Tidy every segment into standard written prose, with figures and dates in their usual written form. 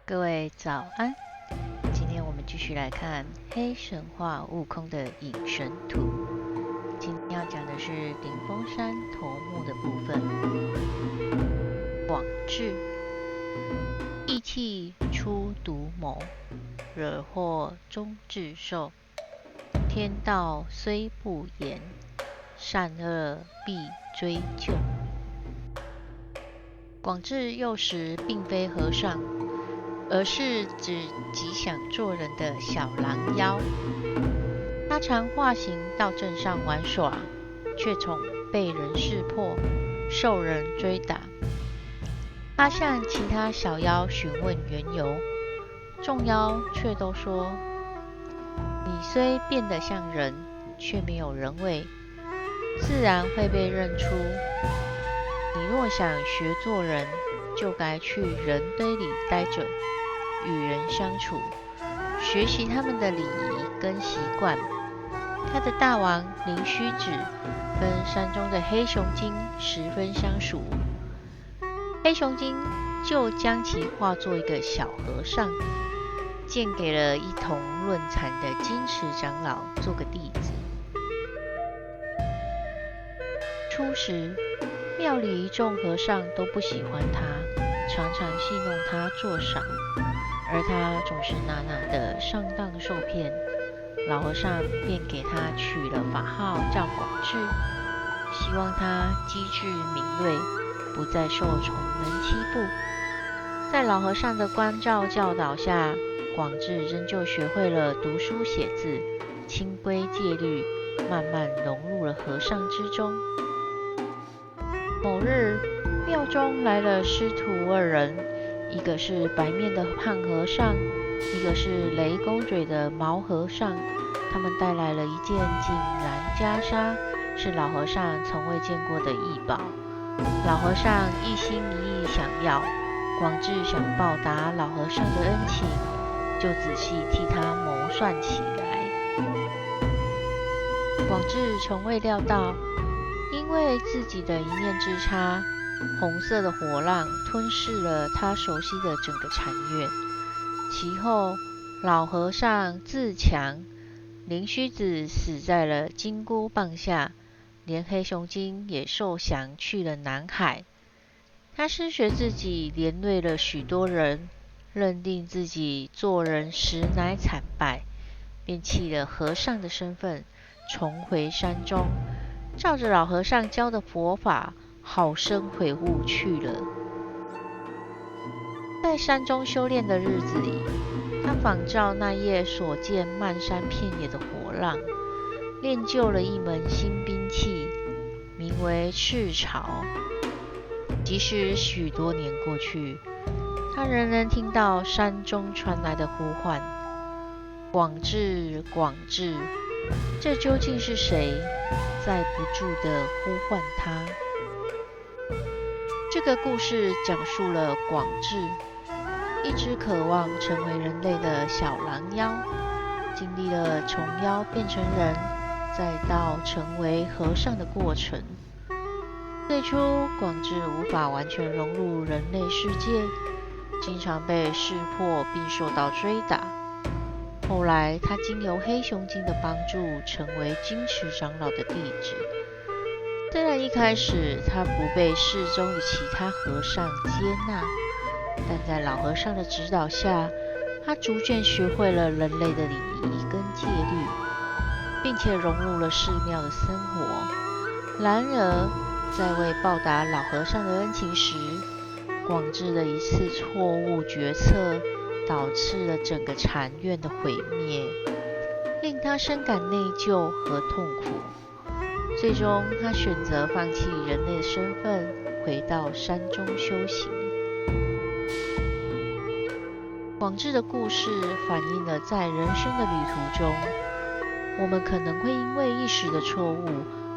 各位早安，今天我们继续来看黑神话悟空的隐神图。今天要讲的是顶峰山头目的部分。广智，意气出毒谋，惹祸终致寿。天道虽不严，善恶必追究。广智幼时并非和尚，而是只极想做人的小狼妖。他常化形到镇上玩耍，却总被人识破，受人追打。他向其他小妖询问缘由，众妖却都说：你虽变得像人，却没有人味，自然会被认出。你若想学做人，就该去人堆里待着，与人相处，学习他们的礼仪跟习惯。他的大王灵虚子跟山中的黑熊精十分相熟，黑熊精就将其化作一个小和尚，荐给了一同论禅的金池长老做个弟子。初时，庙里一众和尚都不喜欢他，常常戏弄他做傻，而他总是哪哪的上当受骗。老和尚便给他取了法号叫广智，希望他机智敏锐，不再受虫门欺负。在老和尚的关照教导下，广智仍旧学会了读书写字，清规戒律，慢慢融入了和尚之中。某日，庙中来了师徒二人，一个是白面的胖和尚，一个是雷公嘴的毛和尚。他们带来了一件锦蓝袈裟，是老和尚从未见过的异宝。老和尚一心一意想要，广智想报答老和尚的恩情，就仔细替他谋算起来。广智从未料到，因为自己的一念之差，红色的火浪吞噬了他熟悉的整个禅院。其后，老和尚自强，灵虚子死在了金箍棒下，连黑熊精也受降去了南海。他深觉自己连累了许多人，认定自己做人实乃惨败，便弃了和尚的身份，重回山中，照着老和尚教的佛法，好生悔悟去了。在山中修炼的日子里，他仿照那夜所见漫山遍野的火浪，练就了一门新兵器，名为赤潮。即使许多年过去，他仍能听到山中传来的呼唤：广智，广智！这究竟是谁在不住地呼唤他？这个故事讲述了广智，一直渴望成为人类的小狼妖，经历了从妖变成人，再到成为和尚的过程。最初，广智无法完全融入人类世界，经常被识破并受到追打。后来，他经由黑熊精的帮助，成为金池长老的弟子。虽然一开始他不被寺中的其他和尚接纳，但在老和尚的指导下，他逐渐学会了人类的礼仪跟戒律，并且融入了寺庙的生活。然而，在为报答老和尚的恩情时，广智的一次错误决策，导致了整个禅院的毁灭，令他深感内疚和痛苦。最终，他选择放弃人类的身份，回到山中修行。广智的故事反映了在人生的旅途中，我们可能会因为一时的错误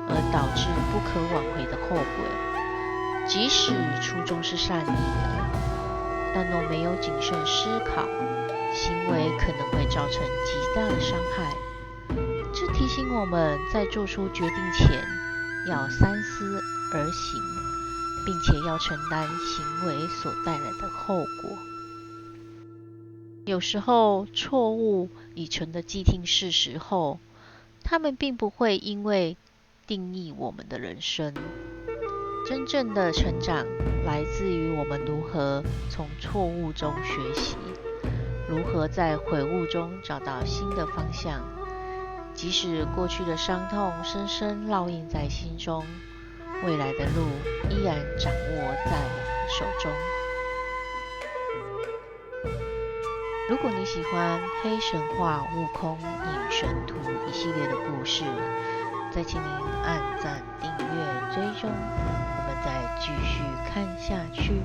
而导致不可挽回的后果。即使初衷是善意的，但若没有谨慎思考，行为可能会造成极大的伤害。这提醒我们在做出决定前，要三思而行，并且要承担行为所带来的后果。有时候错误已成的既定事实后，他们并不会因为定义我们的人生。真正的成长来自于我们如何从错误中学习，如何在悔悟中找到新的方向。即使过去的伤痛深深烙印在心中，未来的路依然掌握在我们手中。如果你喜欢黑神话、悟空、隐神图一系列的故事，再请您按赞、订阅、追踪，我们再继续看下去。